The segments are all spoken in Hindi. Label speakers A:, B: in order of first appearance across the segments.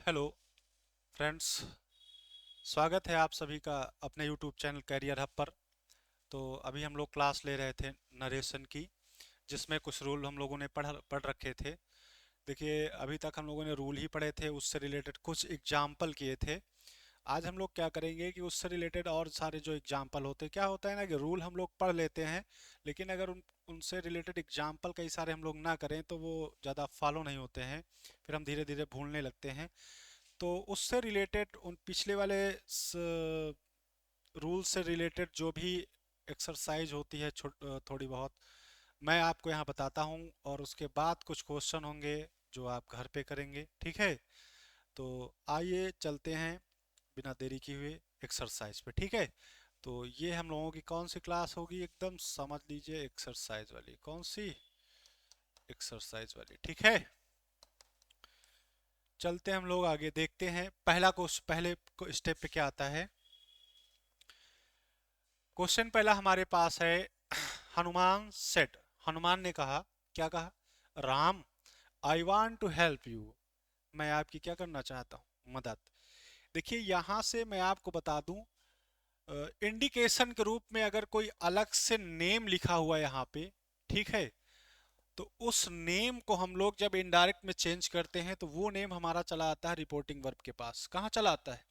A: हेलो फ्रेंड्स, स्वागत है आप सभी का अपने यूट्यूब चैनल कैरियर हब पर। तो अभी हम लोग क्लास ले रहे थे नरेशन की, जिसमें कुछ रूल हम लोगों ने पढ़ रखे थे। देखिए, अभी तक हम लोगों ने रूल ही पढ़े थे, उससे रिलेटेड कुछ एग्जाम्पल किए थे। आज हम लोग क्या करेंगे कि उससे रिलेटेड और सारे जो एग्जाम्पल होते हैं, क्या होता है ना कि रूल हम लोग पढ़ लेते हैं, लेकिन अगर उनसे रिलेटेड एग्जाम्पल कई सारे हम लोग ना करें तो वो ज़्यादा फॉलो नहीं होते हैं, फिर हम धीरे धीरे भूलने लगते हैं। तो उससे रिलेटेड उन पिछले वाले रूल से रिलेटेड जो भी एक्सरसाइज होती है थोड़ी बहुत, मैं आपको यहाँ बताता हूँ, और उसके बाद कुछ क्वेश्चन होंगे जो आप घर पे करेंगे। ठीक है, तो आइए चलते हैं बिना देरी किए हुए एक्सरसाइज पे। ठीक है, तो ये हम लोगों की कौन सी क्लास होगी, एकदम समझ लीजिए एक्सरसाइज वाली। कौन सी? एक्सरसाइज वाली। ठीक है, चलते हैं हम लोग आगे, देखते हैं पहला क्वेश्चन। पहले स्टेप पे क्या आता है? क्वेश्चन पहला हमारे पास है, हनुमान सेड, हनुमान ने कहा, क्या कहा? Ram, I want to help you, मैं आपकी क्या करना चाहता हूँ? मदद। देखिए, यहां से मैं आपको बता दूं, इंडिकेशन के रूप में अगर कोई अलग से नेम लिखा हुआ है यहाँ पे, ठीक है, तो उस नेम को हम लोग जब इनडायरेक्ट में चेंज करते हैं तो वो नेम हमारा चला आता है रिपोर्टिंग वर्ब के पास। कहाँ चला आता है?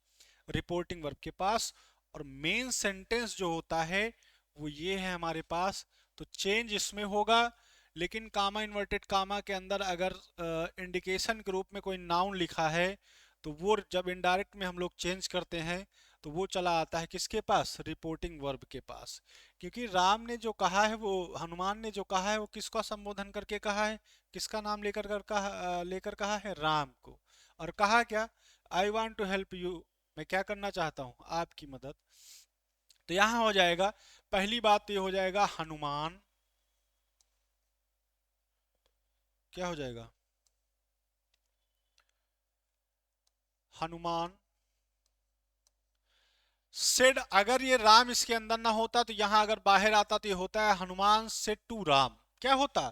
A: रिपोर्टिंग वर्ब के पास। और मेन सेंटेंस जो होता है वो ये है हमारे पास। तो चेंज इसमें होगा, लेकिन कामा इन्वर्टेड कामा के अंदर अगर इंडिकेशन के रूप में कोई नाउन लिखा है तो वो जब इनडायरेक्ट में हम लोग चेंज करते हैं तो वो चला आता है किसके पास? रिपोर्टिंग वर्ब के पास। क्योंकि राम ने जो कहा है, वो हनुमान ने जो कहा है, वो किसका संबोधन करके कहा है? किसका नाम लेकर कहा है? राम को। और कहा क्या? I want to help you, मैं क्या करना चाहता हूं? आपकी मदद। तो यहां हो जाएगा, पहली बात तो ये हो जाएगा हनुमान, क्या हो जाएगा? हनुमान सेड। अगर ये राम इसके अंदर ना होता तो यहां अगर बाहर आता तो ये होता है हनुमान सेड टू राम। क्या होता?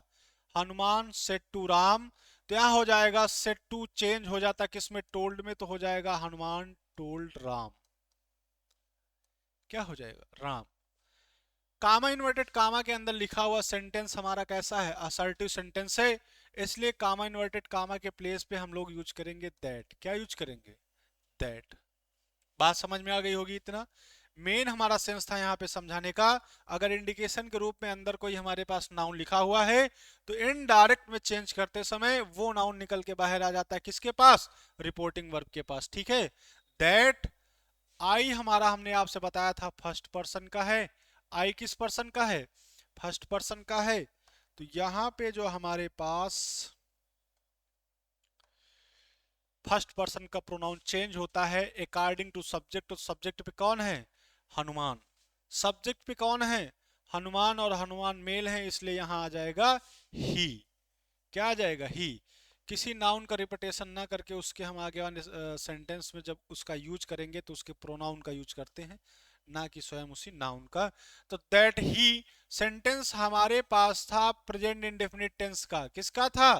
A: Hanuman said to Ram. तो यहां हो जाएगा सेड टू चेंज हो जाता किसमें? टोल्ड में। तो हो जाएगा हनुमान टोल्ड राम। क्या हो जाएगा? राम। कामा इन्वर्टेड कामा के अंदर लिखा हुआ सेंटेंस हमारा कैसा है? असर्टिव सेंटेंस है, इसलिए कामा इन्वर्टेड कामा के प्लेस पे हम लोग यूज करेंगे दैट। क्या यूज करेंगे? दैट। बात समझ में आ गई होगी इतना। मेन हमारा सेंस था यहाँ पे समझाने का, अगर इंडिकेशन के रूप में अंदर कोई हमारे पास नाउन लिखा हुआ है तो इनडायरेक्ट में चेंज करते समय वो नाउन निकल के बाहर आ जाता है किसके पास? रिपोर्टिंग वर्ब के पास। ठीक है, दैट। आई हमारा हमने आपसे बताया था फर्स्ट पर्सन का है। आई किस पर्सन का है? फर्स्ट पर्सन का है। तो यहां पे जो हमारे पास फर्स्ट पर्सन का प्रोनाउन चेंज होता है अकॉर्डिंग टू सब्जेक्ट। तो सब्जेक्ट पे कौन है? हनुमान। सब्जेक्ट पे कौन है? हनुमान। और हनुमान मेल है, इसलिए यहां आ जाएगा ही। क्या आ जाएगा? ही। किसी नाउन का रिपीटेशन ना करके उसके हम आगे वाले सेंटेंस में जब उसका यूज करेंगे तो उसके प्रोनाउन का यूज करते हैं, ना कि स्वयं उसी नाउन का। तो दैट ही सेंटेंस हमारे पास था प्रेजेंट इंडेफिनिट टेंस का। किसका था?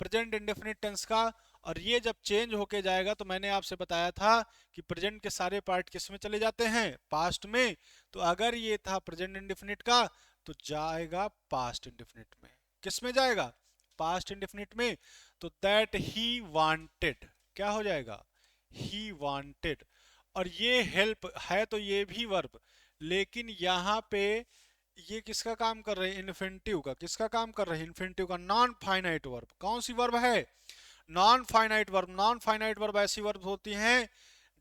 A: प्रेजेंट इंडेफिनिट टेंस का। और ये जब चेंज होके जाएगा तो मैंने आपसे बताया था कि प्रेजेंट के सारे पार्ट किस में चले जाते हैं? पास्ट में। तो अगर ये था प्रेजेंट इंडेफिनिट का तो जाएगा पास्ट इंडेफिनिट में। किस में जाएगा? पास्ट इंडेफिनिट में। तो दैट ही वांटेड, क्या हो जाएगा? He wanted. और ये हेल्प है तो ये भी वर्ब, लेकिन यहां पे ये किसका काम कर रहे हैं? इन्फिनिटिव का। किसका काम कर रहे हैं? इन्फिनिटिव का। Non finite verb. कौन सी वर्ब है? Non finite verb. Non finite verb ऐसी वर्ब होती हैं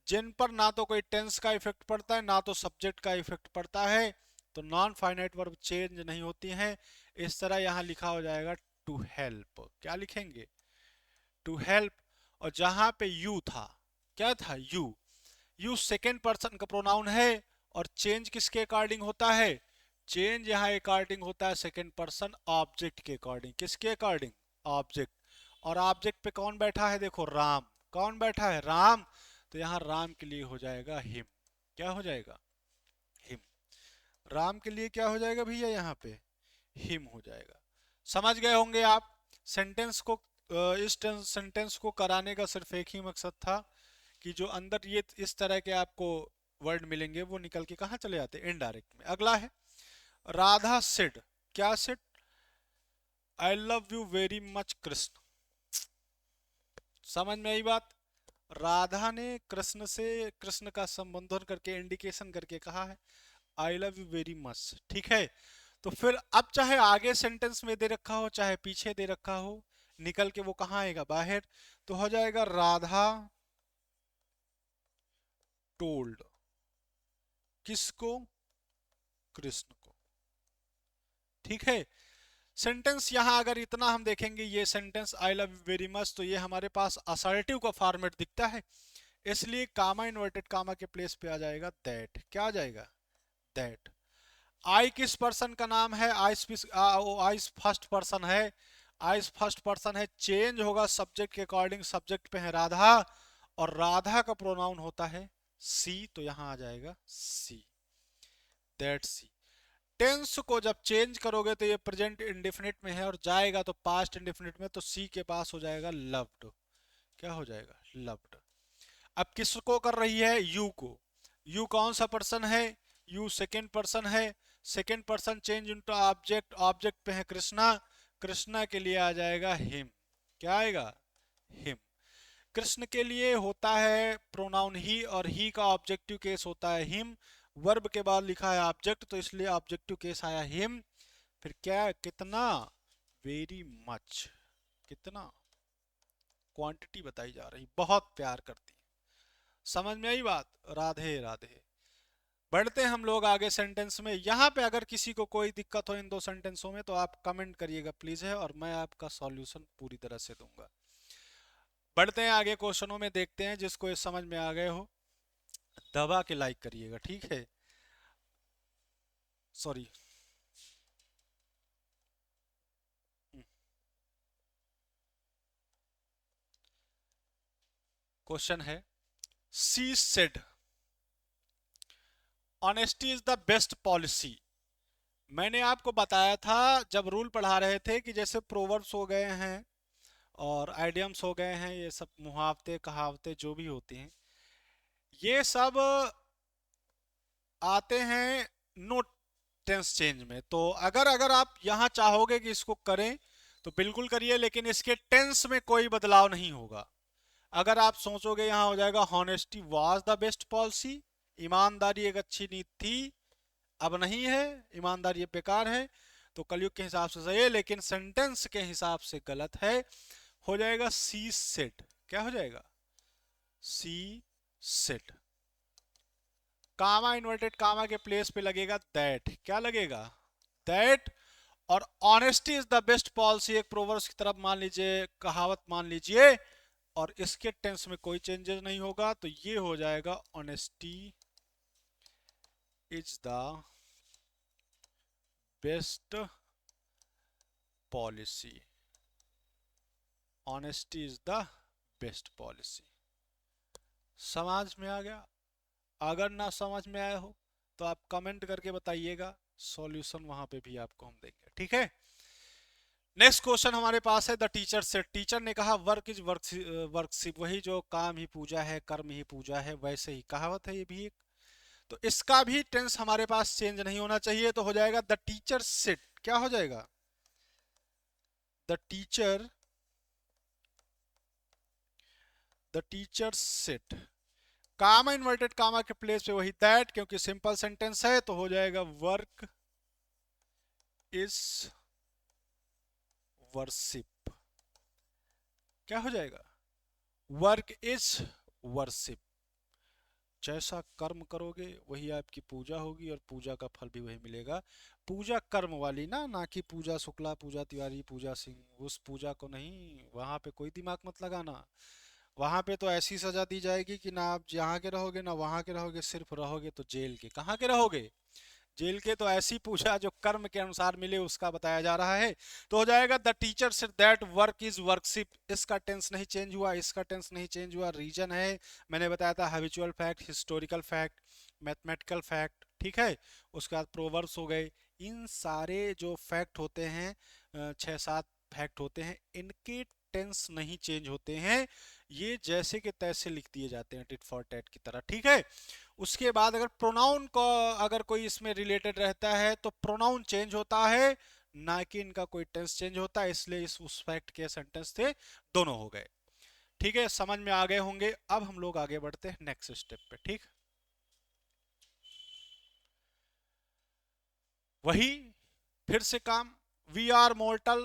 A: जिन पर ना तो कोई टेंस का इफेक्ट पड़ता है, ना तो सब्जेक्ट का इफेक्ट पड़ता है। तो नॉन फाइनाइट वर्ब चेंज नहीं होती हैं। इस तरह यहां लिखा हो जाएगा टू हेल्प। क्या लिखेंगे? To help. और जहां पे यू था, क्या था? यू। यू सेकेंड पर्सन का प्रोनाउन है, और चेंज किसके अकॉर्डिंग होता है? चेंज यहाँ अकॉर्डिंग होता है सेकेंड पर्सन ऑब्जेक्ट के अकॉर्डिंग। किसके अकॉर्डिंग? ऑब्जेक्ट। और ऑब्जेक्ट पे कौन बैठा है? देखो, राम। कौन बैठा है? राम। तो यहाँ राम के लिए हो जाएगा हिम। क्या हो जाएगा? हिम। राम के लिए क्या हो जाएगा भैया? यहाँ पे हिम हो जाएगा। समझ गए होंगे आप सेंटेंस को इस सेंटेंस को कराने का सिर्फ एक ही मकसद था कि जो अंदर ये इस तरह के आपको वर्ड मिलेंगे वो निकल के कहाँ चले जाते हैं, इनडायरेक्ट में। अगला है राधा सेड, क्या said, I love you very much Krishna. समझ में आई बात? राधा ने कृष्ण से, कृष्ण का संबोधन करके, इंडिकेशन करके कहा है I love you very much, ठीक है। तो फिर अब चाहे आगे सेंटेंस में दे रखा हो चाहे पीछे दे रखा हो, निकल के वो कहाँ आएगा, बाहर। तो हो जाएगा राधा टोल्ड, किसको, कृष्ण को, ठीक है। सेंटेंस यहां अगर इतना हम देखेंगे, ये sentence I love you very much, तो ये हमारे पास असर्टिव का फॉर्मेट दिखता है, इसलिए कामा इन्वर्टेड कामा के प्लेस पे आ जाएगा दैट। क्या आ जाएगा, दैट। आई किस पर्सन का नाम है, आई फर्स्ट पर्सन है, आई फर्स्ट पर्सन है, चेंज होगा सब्जेक्ट के अकॉर्डिंग, सब्जेक्ट पे है राधा और राधा का प्रोनाउन होता है सी, तो यहां आ जाएगा सी, दैट सी। टेंस को जब चेंज करोगे तो ये प्रेजेंट इंडेफिनिट में है और जाएगा तो पास्ट इंडेफिनिट में, तो सी के पास हो जाएगा लव्ड। क्या हो जाएगा, लव्ड। अब किसको कर रही है, यू को। यू कौन सा पर्सन है, यू सेकेंड पर्सन है, second person change into object, object पे है कृष्णा, कृष्णा के लिए आ जाएगा हिम। क्या आएगा, हिम। कृष्ण के लिए होता है प्रोनाउन ही और ही का ऑब्जेक्टिव केस होता है हिम, वर्ब के बाद लिखा है ऑब्जेक्ट तो इसलिए ऑब्जेक्टिव केस आया हिम। फिर क्या, कितना, वेरी मच, कितना, क्वांटिटी बताई जा रही, बहुत प्यार करती। समझ में आई बात, राधे राधे। बढ़ते हम लोग आगे सेंटेंस में। यहाँ पे अगर किसी को कोई दिक्कत हो इन दो सेंटेंसों में तो आप कमेंट करिएगा प्लीज है, और मैं आपका सॉल्यूशन पूरी तरह से दूंगा। बढ़ते हैं आगे क्वेश्चनों में, देखते हैं जिसको ये समझ में आ गए हो दबा के लाइक करिएगा, ठीक है। सॉरी, क्वेश्चन है she said honesty is the best policy. मैंने आपको बताया था जब रूल पढ़ा रहे थे कि जैसे प्रोवर्ब्स हो गए हैं और आइडियम्स हो गए हैं, ये सब मुहावते कहावतें जो भी होती हैं, ये सब आते हैं नो टेंस चेंज में। तो अगर अगर आप यहां चाहोगे कि इसको करें तो बिल्कुल करिए, लेकिन इसके टेंस में कोई बदलाव नहीं होगा। अगर आप सोचोगे यहां हो जाएगा honesty was the best policy, ईमानदारी एक अच्छी नीति थी, अब नहीं है, ईमानदारी ये बेकार है, तो कलयुग के हिसाब से सही है, लेकिन सेंटेंस के हिसाब से गलत है। हो जाएगा सी सेट। क्या हो जाएगा, सी सेट। कामा इन्वर्टेड कामा के प्लेस पे लगेगा दैट। क्या लगेगा, दैट। और honesty is the best policy एक प्रोवर्ब्स की तरफ मान लीजिए, कहावत मान लीजिए, और इसके टेंस में कोई चेंजेस नहीं होगा, तो ये हो जाएगा honesty is the best policy. Honesty is the best policy. समझ में आ गया? अगर ना समझ में आया हो तो आप कमेंट करके बताइएगा, सॉल्यूशन वहां पे भी आपको हम देंगे, ठीक है। नेक्स्ट क्वेश्चन हमारे पास है द टीचर से। टीचर ने कहा वर्क इज वर्कशिप, वही जो काम ही पूजा है, कर्म ही पूजा है, वैसे ही कहावत है ये भी एक। तो इसका भी टेंस हमारे पास चेंज नहीं होना चाहिए, तो हो जाएगा द टीचर सेट। क्या हो जाएगा, the teacher, the teacher said. Comma inverted comma के प्लेस पे वही दैट, क्योंकि सिंपल सेंटेंस है, तो हो जाएगा वर्क इज वर्शिप। क्या हो जाएगा, वर्क इज वर्शिप। जैसा कर्म करोगे वही आपकी पूजा होगी और पूजा का फल भी वही मिलेगा। पूजा कर्म वाली ना, ना कि पूजा शुक्ला, पूजा तिवारी, पूजा सिंह, उस पूजा को नहीं, वहां पे कोई दिमाग मत लगाना। वहां पे तो ऐसी सजा दी जाएगी कि ना आप यहाँ के रहोगे ना वहां के रहोगे, सिर्फ रहोगे तो जेल के। कहाँ के रहोगे, जेल के। तो ऐसी पूजा जो कर्म के अनुसार मिले उसका बताया जा रहा है। तो हो जाएगा the teacher said that work is worship. इसका टेंस नहीं चेंज हुआ, इसका टेंस नहीं चेंज हुआ। रीजन है, मैंने बताया था, habitual fact, historical fact, mathematical fact, ठीक है। उसके बाद प्रोवर्ब्स हो गए। इन सारे जो फैक्ट होते हैं, 6-7 फैक्ट होते हैं, इनके टेंस नहीं चेंज होते हैं, ये जैसे के तैसे लिख दिए जाते हैं टिट फॉर टैट की तरह, ठीक है। उसके बाद अगर प्रोनाउन को अगर कोई इसमें रिलेटेड रहता है तो प्रोनाउन चेंज होता है, ना कि इनका कोई टेंस चेंज होता है, इसलिए इस उस फैक्ट के सेंटेंस थे, दोनों हो गए, ठीक है। समझ में आ गए होंगे। अब हम लोग आगे बढ़ते हैं नेक्स्ट स्टेप पे, ठीक। वही फिर से काम, वी आर मोर्टल,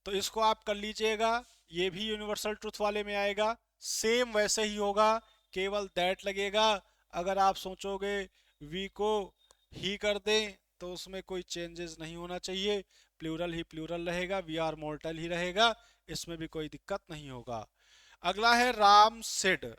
A: तो इसको आप कर लीजिएगा, ये भी यूनिवर्सल ट्रुथ वाले में आएगा, सेम वैसे ही होगा, केवल दैट लगेगा। अगर आप सोचोगे वी को ही कर दें तो उसमें कोई चेंजेस नहीं होना चाहिए, प्लूरल ही प्लूरल रहेगा, वी आर मोर्टल ही रहेगा, इसमें भी कोई दिक्कत नहीं होगा। अगला है Ram said,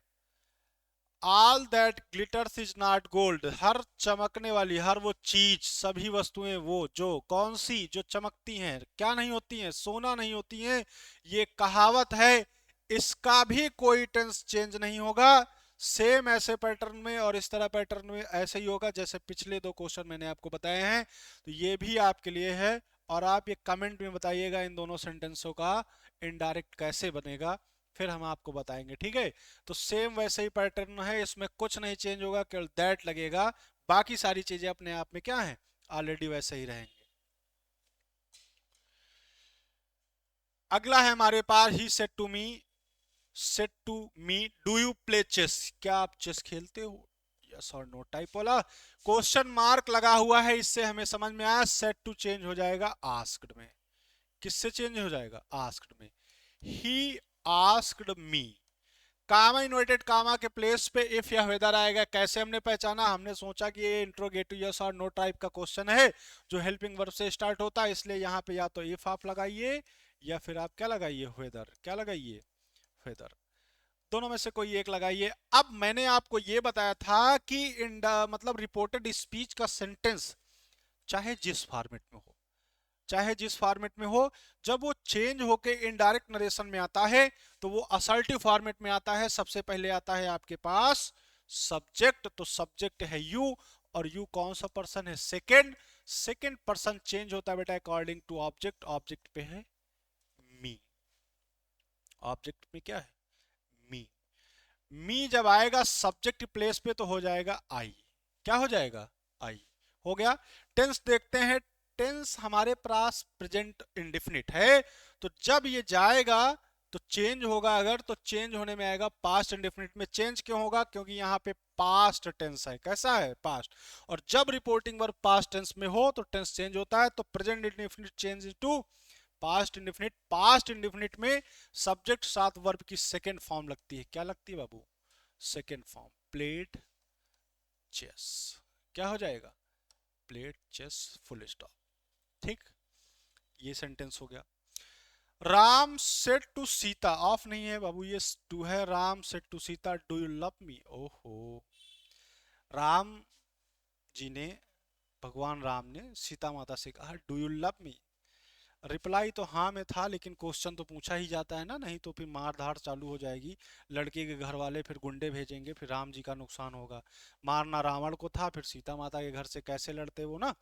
A: all that glitters is not gold, हर चमकने वाली, हर वो चीज, सभी वस्तुएं वो जो कौन सी, जो चमकती हैं, क्या नहीं होती हैं, सोना नहीं होती हैं, ये कहावत है, इसका भी कोई टेंस चेंज नहीं होगा। सेम ऐसे पैटर्न में और इस तरह पैटर्न में ऐसे ही होगा जैसे पिछले दो क्वेश्चन मैंने आपको बताए हैं, तो ये भी आपके लिए है। और आप ये कमेंट में बताइएगा इन दोनों सेंटेंसों का इनडायरेक्ट कैसे बनेगा, फिर हम आपको बताएंगे, ठीक है। तो सेम वैसे ही पैटर्न है, इसमें कुछ नहीं चेंज होगा, केवल दैट लगेगा, बाकी सारी चीजें अपने आप में क्या है, ऑलरेडी वैसे ही रहेंगे। अगला है हमारे पास, he said to me do you play chess, क्या आप चेस खेलते हो, यस और नो टाइप वाला क्वेश्चन मार्क लगा हुआ है, इससे हमें समझ में आया सेड टू चेंज हो जाएगा आस्क्ड में। किससे चेंज हो जाएगा, आस्क्ड में। He asked me, comma inverted comma के प्लेस पे इफ या वेदर आएगा, कैसे हमने पहचाना, हमने सोचा कि ये इंट्रोगेटिव यस और नो टाइप का क्वेश्चन है जो हेल्पिंग वर्ब से स्टार्ट होता है, इसलिए यहाँ पे या तो इफ आप लगाइए या फिर आप क्या लगाइए, वेदर, क्या लगाइए, वेदर, दोनों में से कोई एक लगाइए। अब मैंने आपको ये बताया था कि मतलब रिपोर्टेड स्पीच का सेंटेंस चाहे जिस फॉर्मेट में हो, चाहे जिस फॉर्मेट में हो, जब वो चेंज होके इनडायरेक्ट नरेशन में आता है तो वो असर्टिव फॉर्मेट में आता है। सबसे पहले आता है आपके पास सब्जेक्ट, तो सब्जेक्ट है यू, और यू कौन सा पर्सन है, सेकंड, सेकंड पर्सन चेंज होता है बेटा अकॉर्डिंग टू ऑब्जेक्ट, ऑब्जेक्ट पे है मी, ऑब्जेक्ट में क्या है, मी। मी जब आएगा सब्जेक्ट प्लेस पे तो हो जाएगा आई, क्या हो जाएगा, आई, हो गया। टेंस देखते हैं, टेंस हमारे पास प्रेजेंट इंडेफिनिट है, तो जब ये जाएगा तो चेंज होगा, अगर तो चेंज होने में आएगा पास्ट इंडेफिनिट में। चेंज क्यों होगा, क्योंकि यहाँ पे पास्ट टेंस है, कैसा है, पास्ट, और जब रिपोर्टिंग वर्ब पास्ट टेंस में हो तो टेंस चेंज होता है, तो present indefinite change to past indefinite. Past indefinite में सब्जेक्ट साथ वर्ब की सेकेंड फॉर्म लगती है, क्या लगती है बाबू, सेकेंड फॉर्म, प्लेड चेस, क्या हो जाएगा, प्लेड चेस, फुल स्टॉप, ठीक। ये सेंटेंस हो गया। Ram said to Sita, off नहीं है बाबू, ये टू है, Ram said to Sita do you love me, ओहो, राम जी ने, भगवान राम ने सीता माता से कहा do you love me, reply तो हाँ में था, लेकिन क्वेश्चन तो पूछा ही जाता है ना, नहीं तो फिर मार धाड़ चालू हो जाएगी, लड़के के घर वाले फिर गुंडे भेजेंगे, फिर राम जी का नुकसान होगा। मारना रावण को था, फिर सीता माता के घर से कैसे लड़ते वो ना।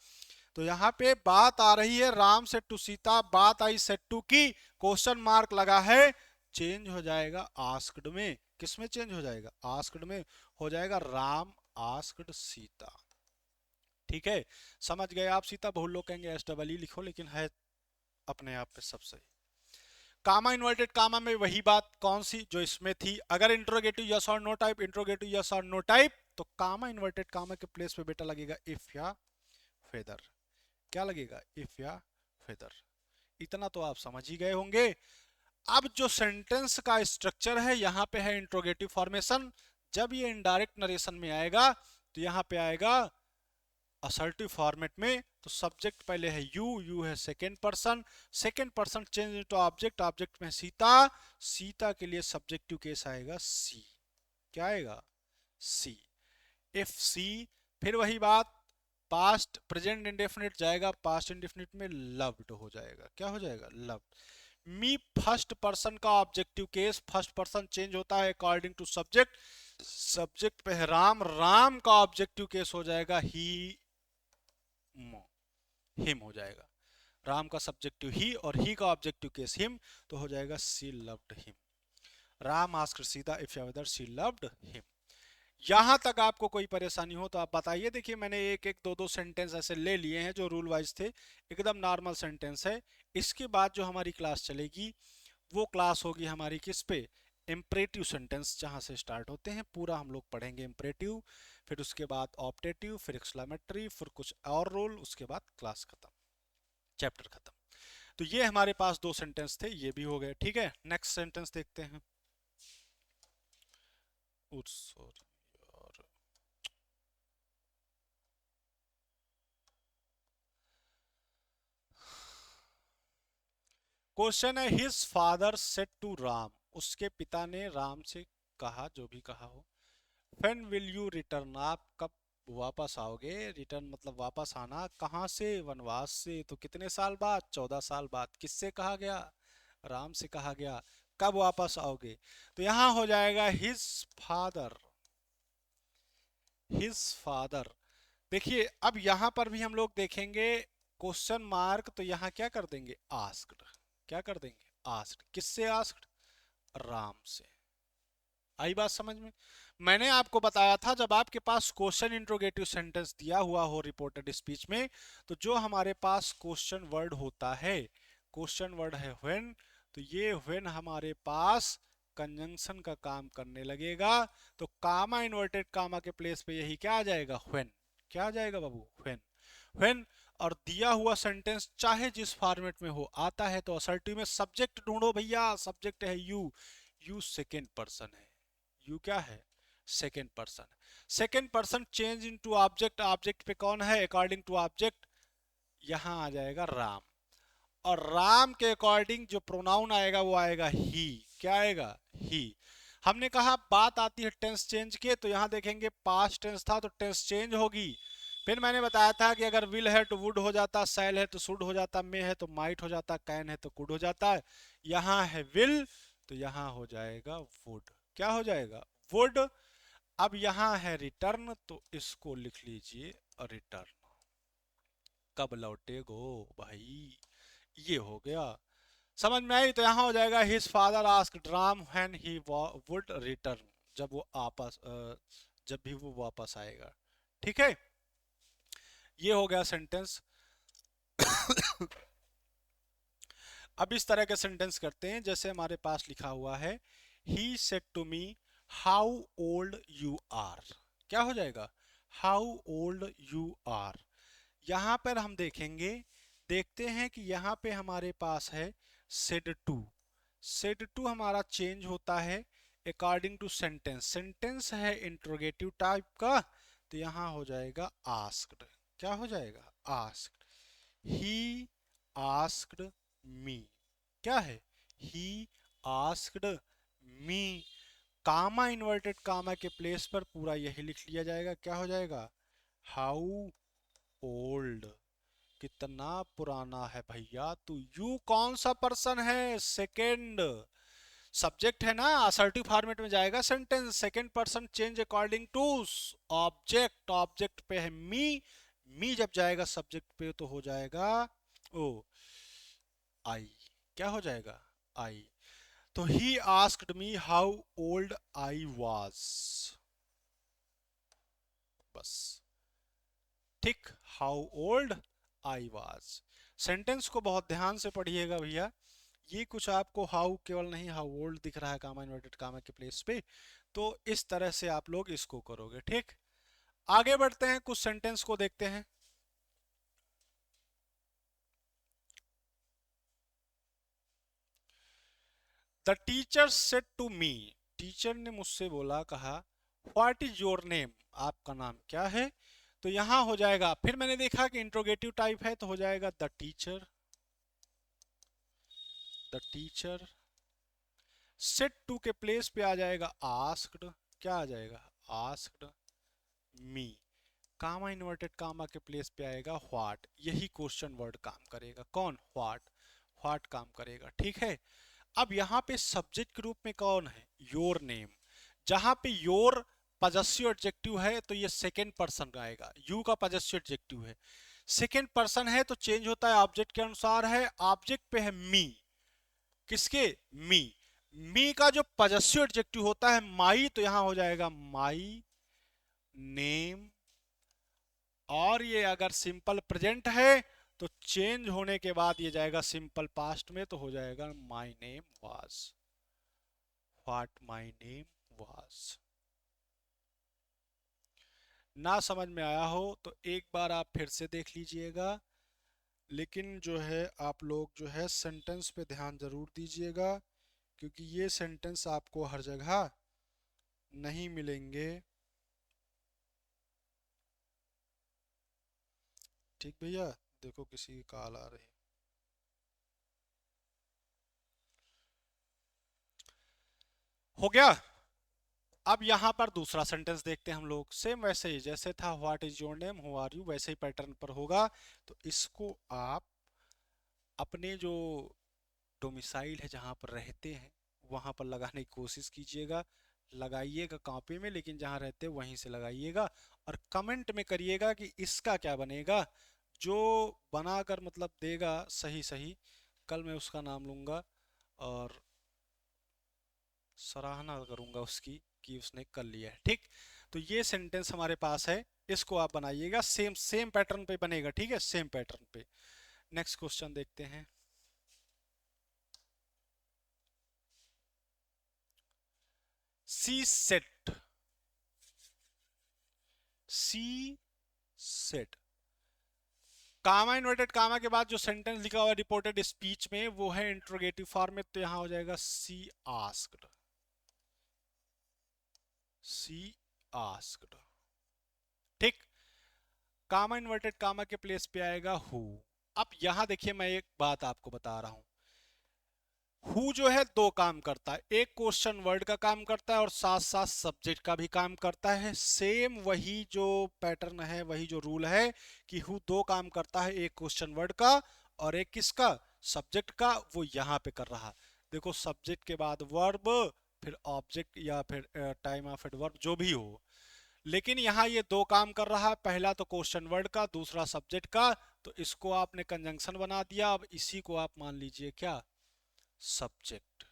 A: तो यहाँ पे बात आ रही है राम सेड टू सीता, बात आई सेड टू की, क्वेश्चन मार्क लगा है, चेंज हो जाएगा आस्क्ड में, किस में चेंज हो जाएगा, आस्क्ड में हो जाएगा, राम आस्क्ड सीता, ठीक है। समझ गए आप, सीता बहुत लोग कहेंगे एस डबल ई लिखो, लेकिन है अपने आप पे सब सही। कामा इन्वर्टेड कामा में वही बात कौन सी जो इसमें थी, अगर इंट्रोगेटिव यस और नो टाइप, इंट्रोगेटिव यस और नो टाइप, तो कामा इन्वर्टेड कामा के प्लेस पे बेटा लगेगा इफ या फेदर, क्या लगेगा, इफ या फेदर। इतना तो आप समझ ही गए होंगे। अब जो सेंटेंस का स्ट्रक्चर है, यहाँ पे है इंट्रोगेटिव फॉर्मेशन, जब ये इनडायरेक्ट नरेशन में आएगा तो यहाँ पे आएगा असर्टिव फॉर्मेट में, तो सब्जेक्ट पहले है यू, यू है second person, second person change into object, object में सीता, सीता के लिए सब्जेक्टिव केस आएगा सी, क्या आएगा, सी, इफ सी। फिर वही बात, पास्ट प्रेजेंट इंडेफिनिट जाएगा पास्ट इंडेफिनिट में, लव्ड हो जाएगा, क्या हो जाएगा, लव्ड। मी फर्स्ट पर्सन का objective case, first person change होता है अकॉर्डिंग टू सब्जेक्ट, सब्जेक्ट पे है राम, राम का ऑब्जेक्टिव केस हो जाएगा ही, हिम हो जाएगा। राम का सब्जेक्टिव ही और ही का ऑब्जेक्टिव केस हिम, तो हो जाएगा she loved him. Ram asked Sita if whether she loved him. यहां तक आपको कोई परेशानी हो तो आप बताइए। देखिए मैंने एक एक दो दो सेंटेंस ऐसे ले लिए हैं जो रूल वाइज थे, एकदम नॉर्मल सेंटेंस है। इसके बाद जो हमारी क्लास चलेगी वो क्लास होगी हमारी किस पे, इम्परेटिव सेंटेंस जहां से स्टार्ट होते हैं पूरा हम लोग पढ़ेंगे इम्परेटिव, फिर उसके बाद ऑप्टेटिव, फिर एक्सक्लेमेटरी, फिर कुछ और रूल, उसके बाद क्लास खत्म, चैप्टर खत्म। तो ये हमारे पास दो सेंटेंस थे, ये भी हो गए। ठीक है, नेक्स्ट सेंटेंस देखते हैं। सॉरी यार, क्वेश्चन है his father said to Ram, उसके पिता ने राम से कहा, जो भी कहा हो, व्हेन विल यू रिटर्न, आप कब वापस आओगे। रिटर्न मतलब वापस आना, कहाँ से, वनवास से। तो कितने साल बाद, 14 साल बाद। किससे कहा गया, राम से कहा गया। कब वापस आओगे, तो यहां हो जाएगा हिज फादर, हिज फादर। देखिए अब यहां पर भी हम लोग देखेंगे क्वेश्चन मार्क, तो यहां क्या कर देंगे, आस्क्ड। क्या कर देंगे, आस्क्ड। किससे आस्क्ड, राम से। आई बात समझ में। मैंने आपको बताया था जब आपके पास क्वेश्चन इंट्रोगेटिव सेंटेंस दिया हुआ हो रिपोर्टेड स्पीच में, तो जो हमारे पास क्वेश्चन वर्ड होता है, क्वेश्चन वर्ड है व्हेन, तो ये व्हेन हमारे पास कंजंक्शन का काम करने लगेगा। तो कामा इन्वर्टेड कामा के प्लेस पे यही क्या आ जाएगा, व्हेन। क्या आ जाएगा बाबू, व्हेन। व्हेन और दिया हुआ सेंटेंस चाहे जिस फॉर्मेट में हो आता है तो असर्टिव में सब्जेक्ट ढूंढो भैया, सब्जेक्ट है यू, यू सेकेंड पर्सन है, यू क्या है, second person. Second person change into object, object पे कौन है, अकॉर्डिंग टू ऑब्जेक्ट यहां आ जाएगा राम। और राम के अकॉर्डिंग जो प्रोनाउन आएगा वो आएगा ही। क्या आएगा, ही। हमने कहा बात आती है टेंस चेंज के, तो यहां देखेंगे पास्ट टेंस था तो टेंस चेंज होगी। फिर मैंने बताया था कि अगर विल है तो वुड हो जाता, सैल है तो शुड हो जाता, मे है तो माइट हो जाता, कैन है तो कुड हो जाता है। यहां है विल तो यहां हो जाएगा वुड। क्या हो जाएगा, वुड। अब यहां है रिटर्न तो इसको लिख लीजिए रिटर्न। कब लौटेगो भाई, ये हो गया। समझ में आई। तो यहां हो जाएगा his father asked Ram when he would return, जब वो आपस जब भी वो वापस आएगा। ठीक है, ये हो गया सेंटेंस। अब इस तरह के सेंटेंस करते हैं जैसे हमारे पास लिखा हुआ है, he said to me how old you are. क्या हो जाएगा, हाउ ओल्ड यू आर। यहां पर हम देखेंगे, देखते हैं कि यहां पे हमारे पास है सेड टू। सेड टू हमारा चेंज होता है अकॉर्डिंग टू सेंटेंस, सेंटेंस है इंट्रोगेटिव टाइप का, तो यहां हो जाएगा आस्क्ड। क्या हो जाएगा, आस्क्ड। He asked me. क्या है, he asked me. Comma inverted comma के प्लेस पर पूरा यही लिख लिया जाएगा। क्या हो जाएगा, हाउ ओल्ड, कितना पुराना है भैया। तो यू कौन सा पर्सन है, सेकेंड। सब्जेक्ट है ना, असर्टिव फॉर्मेट में जाएगा sentence. Second person change according to object, object पे है मी, मी जब जाएगा सब्जेक्ट पे तो हो जाएगा ओ आई। क्या हो जाएगा, आई। तो he asked me how old I was, बस। ठीक, how old I was. Sentence को बहुत ध्यान से पढ़िएगा भैया। ये कुछ आपको हाउ केवल नहीं, हाउ ओल्ड दिख रहा है कामा इन्वर्टेड कामा के प्लेस पे, तो इस तरह से आप लोग इसको करोगे। ठीक, आगे बढ़ते हैं, कुछ सेंटेंस को देखते हैं। The teacher said to me, teacher ने मुझसे बोला, कहा, व्हाट इज योर नेम, आपका नाम क्या है। तो यहां हो जाएगा, फिर मैंने देखा कि इंट्रोगेटिव टाइप है तो हो जाएगा the teacher, the teacher. Said to के प्लेस पे आ जाएगा आस्क्ड। क्या आ जाएगा, आस्क्ड मी। कामा इन्वर्टेड कामा के प्लेस पे आएगा व्हाट, यही क्वेश्चन वर्ड काम करेगा। कौन, व्हाट, व्हाट काम करेगा। ठीक है, अब यहाँ पे सब्जेक्ट के रूप में कौन है, योर नेम। जहां पे योर पजेसिव एडजेक्टिव है तो ये सेकेंड पर्सन का आएगा, यू का पजेसिव एडजेक्टिव है। सेकेंड पर्सन है तो चेंज होता है ऑब्जेक्ट के अनुसार है। ऑब्जेक्ट पे है मी, किसके? मी। मी का जो पजेसिव एडजेक्टिव होता है माई, तो यहां हो जाएगा माई नेम। और ये अगर सिंपल प्रेजेंट है तो चेंज होने के बाद ये जाएगा सिंपल पास्ट में, तो हो जाएगा my name was, what my name was. ना समझ में आया हो तो एक बार आप फिर से देख लीजिएगा, लेकिन जो है आप लोग जो है सेंटेंस पे ध्यान जरूर दीजिएगा, क्योंकि ये सेंटेंस आपको हर जगह नहीं मिलेंगे। ठीक भैया, देखो किसी की कॉल आ रही। हो गया। अब यहाँ पर दूसरा सेंटेंस देखते हैं हम लोग। सेम वैसे ही जैसे था what is your name, who are you, वैसे ही पैटर्न पर होगा। तो इसको आप अपने जो डोमिसाइल है, जहाँ पर रहते हैं, वहां पर लगाने की कोशिश कीजिएगा। लगाइएगा कॉपी में, लेकिन जहाँ रहते हैं वहीं से लगाइएगा। और कमेंट में करिएगा कि इसका क्या बनेगा। जो बनाकर मतलब देगा सही सही, कल मैं उसका नाम लूंगा और सराहना करूंगा उसकी कि उसने कर लिया है। ठीक, तो ये सेंटेंस हमारे पास है, इसको आप बनाइएगा। सेम सेम पैटर्न पे बनेगा, ठीक है, सेम पैटर्न पे। नेक्स्ट क्वेश्चन देखते हैं। सी सेट, सी सेट, कामा इन्वर्टेड कामा के बाद जो सेंटेंस लिखा हुआ है रिपोर्टेड स्पीच में, वो है इंट्रोगेटिव फॉर्म में, तो यहां हो जाएगा सी आस्क्ड, सी आस्क्ड। ठीक, कामा इन्वर्टेड कामा के प्लेस पे आएगा हु। अब यहां देखिए मैं एक बात आपको बता रहा हूं। हु जो है दो काम करता है, एक क्वेश्चन वर्ड का काम करता है और साथ साथ सब्जेक्ट का भी काम करता है। सेम वही जो पैटर्न है, वही जो रूल है कि हु दो काम करता है, एक क्वेश्चन वर्ड का और एक किसका? सब्जेक्ट का। वो यहां पे कर रहा, देखो सब्जेक्ट के बाद वर्ब, फिर ऑब्जेक्ट या फिर टाइम ऑफ एडवर्ब जो भी हो। लेकिन यहाँ ये दो काम कर रहा है, पहला तो क्वेश्चन वर्ड का, दूसरा सब्जेक्ट का। तो इसको आपने कंजंक्शन बना दिया। अब इसी को आप मान लीजिए क्या? सब्जेक्ट।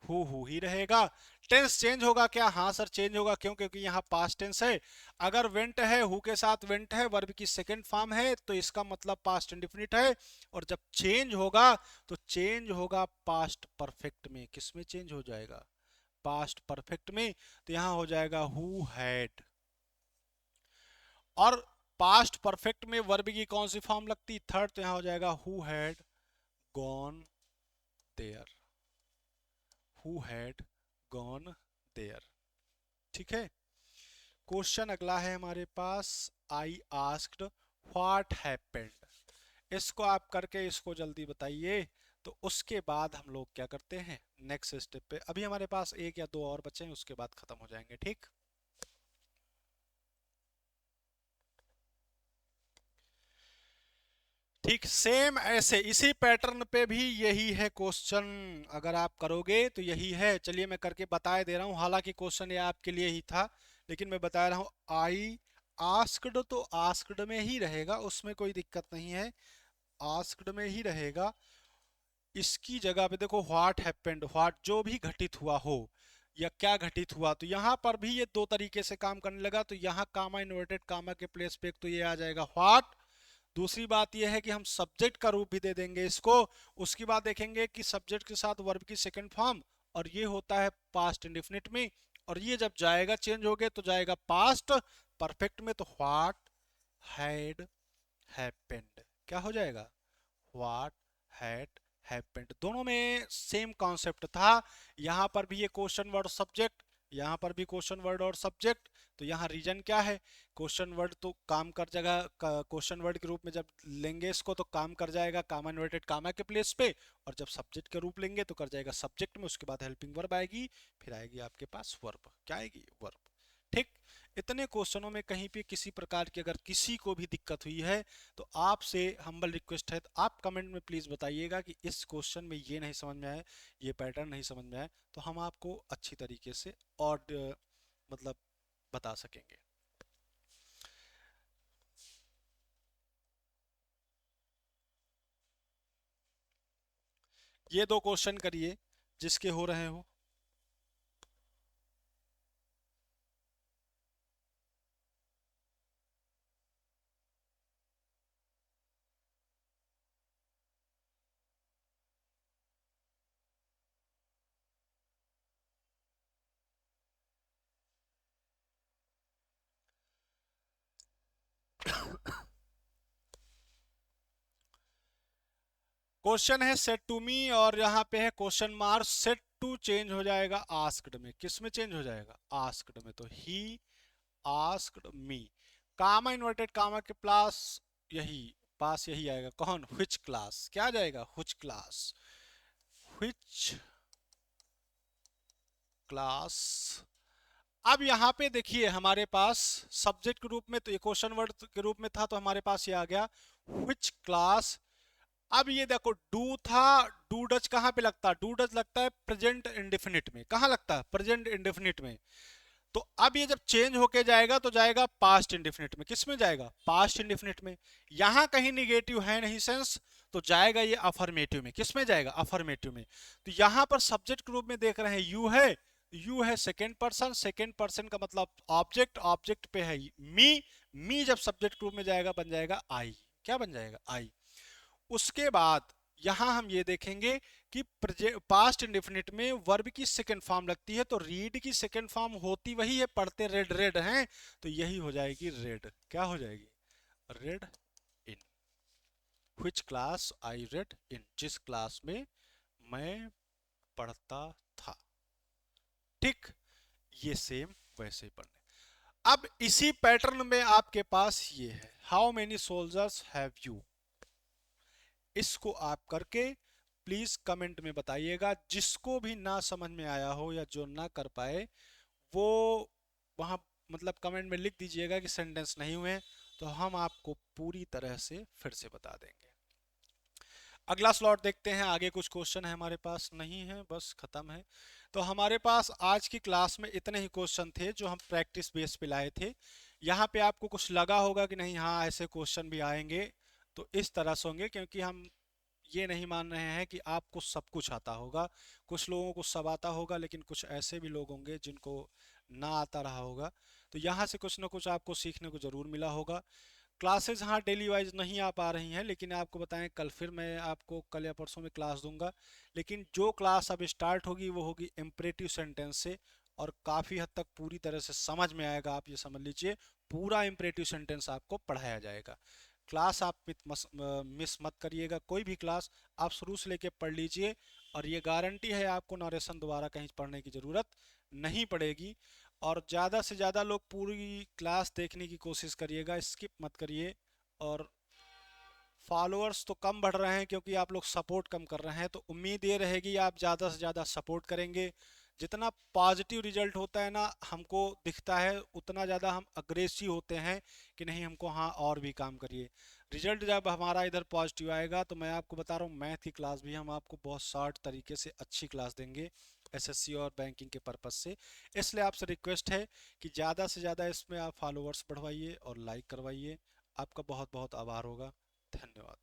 A: हु ही रहेगा। टेंस चेंज होगा क्या? हाँ सर चेंज होगा। क्यों? क्योंकि यहाँ पास्ट टेंस है। अगर वेंट है, हु के साथ वेंट है, वर्ब की सेकंड फॉर्म है, तो इसका मतलब पास्ट इंडेफिनिट है। और जब चेंज होगा तो चेंज होगा पास्ट परफेक्ट में। किस में चेंज हो जाएगा? पास्ट परफेक्ट में। तो यहां हो जाएगा हु हैड। और पास्ट परफेक्ट में वर्ब की कौन सी फॉर्म लगती? थर्ड। तो यहां हो जाएगा who had gone there, who had gone there. ठीक है। क्वेश्चन अगला है हमारे पास, आई आस्क्ड व्हाट हैपेंड। इसको आप करके इसको जल्दी बताइए, तो उसके बाद हम लोग क्या करते हैं नेक्स्ट स्टेप पे। अभी हमारे पास एक या दो और बचे हैं, उसके बाद खत्म हो जाएंगे। ठीक, ठीक सेम ऐसे इसी पैटर्न पे भी यही है क्वेश्चन। अगर आप करोगे तो यही है। चलिए मैं करके बता दे रहा हूँ, हालांकि क्वेश्चन ये आपके लिए ही था, लेकिन मैं बता रहा हूँ। आई आस्क्ड, तो आस्क्ड में ही रहेगा, उसमें कोई दिक्कत नहीं है, आस्क्ड में ही रहेगा। इसकी जगह पे देखो व्हाट हैपेंड, व्हाट जो भी घटित हुआ हो या क्या घटित हुआ, तो यहाँ पर भी ये दो तरीके से काम करने लगा। तो यहाँ कामा इन्वर्टेड कामा के प्लेस पे एक तो ये आ जाएगा व्हाट। दूसरी बात यह है कि हम सब्जेक्ट का रूप भी दे देंगे इसको। उसके बाद देखेंगे कि सब्जेक्ट के साथ वर्ब की सेकंड फॉर्म, और ये होता है पास्ट इंडेफिनिट में। और ये जब जाएगा चेंज हो गया तो जाएगा पास्ट परफेक्ट में, तो व्हाट हैड हैपेंड क्या हो जाएगा? What had happened. दोनों में सेम कॉन्सेप्ट था। यहां पर भी ये क्वेश्चन वर्ड सब्जेक्ट, यहां पर भी क्वेश्चन वर्ड और सब्जेक्ट। तो यहाँ रीजन क्या है? क्वेश्चन वर्ड तो काम कर जाएगा, क्वेश्चन वर्ड के रूप में जब लेंगे इसको तो काम कर जाएगा कामा इन्वर्टेड कामा के प्लेस पे। और जब सब्जेक्ट के रूप लेंगे तो कर जाएगा सब्जेक्ट में, उसके बाद हेल्पिंग वर्ब आएगी, फिर आएगी आपके पास वर्ब। क्या आएगी? वर्ब। ठीक, इतने क्वेश्चनों में कहीं पे किसी प्रकार की अगर किसी को भी दिक्कत हुई है तो आपसे हम्बल रिक्वेस्ट है, तो आप कमेंट में प्लीज बताइएगा कि इस क्वेश्चन में ये नहीं समझ में आए, ये पैटर्न नहीं समझ में आए, तो हम आपको अच्छी तरीके से और मतलब बता सकेंगे। ये दो क्वेश्चन करिए जिसके हो रहे हो। क्वेश्चन है सेट टू मी और यहाँ पे है question mark, said to change हो जाएगा आस्क्ड में। किस में चेंज हो जाएगा? आस्क्ड में। तो he asked me, comma inverted comma के पास यही पास यही आएगा। कौन? Which class. क्या आ जाएगा? Which class. Which class. अब यहाँ पे देखिए हमारे पास सब्जेक्ट के रूप में, तो ये क्वेश्चन वर्ड के रूप में था, तो हमारे पास ये आ गया व्हिच क्लास। अब ये देखो डू था, डू डच कहाँ पे लगता है? डू डच लगता है प्रेजेंट इंडेफिनिट में। कहाँ लगता है? प्रेजेंट इंडेफिनिट में। तो अब ये जब चेंज होके जाएगा तो जाएगा पास्ट इंडेफिनिट में। किस में जाएगा? पास्ट इंडेफिनिट में। यहां कहीं निगेटिव है नहीं सेंस, तो जाएगा ये अफर्मेटिव में। किस में जाएगा? अफर्मेटिव में। तो यहां पर सब्जेक्ट के रूप में देख रहे हैं यू है, यू है सेकेंड पर्सन, सेकेंड पर्सन का मतलब ऑब्जेक्ट, ऑब्जेक्ट पे है मी, मी जब सब्जेक्ट के रूप में जाएगा बन जाएगा आई। क्या बन जाएगा? आई। उसके बाद यहां हम ये देखेंगे कि पास्ट इंडेफिनिट में वर्ब की सेकंड फॉर्म लगती है, तो रीड की सेकंड फॉर्म होती वही है, पढ़ते रेड रेड हैं, तो यही हो जाएगी रेड। क्या हो जाएगी? Read in. Which class I read in, जिस क्लास में मैं पढ़ता था। ठीक, ये सेम वैसे ही पढ़ने। अब इसी पैटर्न में आपके पास ये है, how many soldiers have you. इसको आप करके प्लीज कमेंट में बताइएगा। जिसको भी ना समझ में आया हो या जो ना कर पाए वो वहां मतलब कमेंट में लिख दीजिएगा कि सेंटेंस नहीं हुए, तो हम आपको पूरी तरह से फिर से बता देंगे। अगला स्लॉट देखते हैं। आगे कुछ क्वेश्चन है हमारे पास? नहीं है, बस खत्म है। तो हमारे पास आज की क्लास में इतने ही क्वेश्चन थे जो हम प्रैक्टिस बेस पे लाए थे। यहाँ पे आपको कुछ लगा होगा कि नहीं हाँ ऐसे क्वेश्चन भी आएंगे, तो इस तरह से होंगे, क्योंकि हम ये नहीं मान रहे हैं कि आपको सब कुछ आता होगा। कुछ लोगों को सब आता होगा, लेकिन कुछ ऐसे भी लोग होंगे जिनको ना आता रहा होगा। तो यहाँ से कुछ ना कुछ आपको सीखने को जरूर मिला होगा। क्लासेस हाँ डेली वाइज नहीं आ पा रही हैं, लेकिन आपको बताएं कल फिर मैं आपको कल या परसों में क्लास दूंगा। लेकिन जो क्लास अब स्टार्ट होगी वो होगी इम्परेटिव सेंटेंस से, और काफ़ी हद तक पूरी तरह से समझ में आएगा। आप ये समझ लीजिए पूरा इम्परेटिव सेंटेंस आपको पढ़ाया जाएगा। क्लास आप मिस मत करिएगा, कोई भी क्लास आप शुरू से लेके पढ़ लीजिए, और ये गारंटी है आपको नरेशन दोबारा कहीं पढ़ने की ज़रूरत नहीं पड़ेगी। और ज़्यादा से ज़्यादा लोग पूरी क्लास देखने की कोशिश करिएगा, स्किप मत करिए। और फॉलोअर्स तो कम बढ़ रहे हैं क्योंकि आप लोग सपोर्ट कम कर रहे हैं, तो उम्मीद ये रहेगी आप ज़्यादा से ज़्यादा सपोर्ट करेंगे। जितना पॉजिटिव रिजल्ट होता है ना हमको दिखता है, उतना ज़्यादा हम अग्रेसिव होते हैं कि नहीं हमको हाँ और भी काम करिए। रिजल्ट जब हमारा इधर पॉजिटिव आएगा तो मैं आपको बता रहा हूँ मैथ की क्लास भी हम आपको बहुत शॉर्ट तरीके से अच्छी क्लास देंगे एसएससी और बैंकिंग के पर्पज़ से। इसलिए आपसे रिक्वेस्ट है कि ज़्यादा से ज़्यादा इसमें आप फॉलोअर्स बढ़वाइए और लाइक करवाइए। आपका बहुत बहुत आभार होगा। धन्यवाद।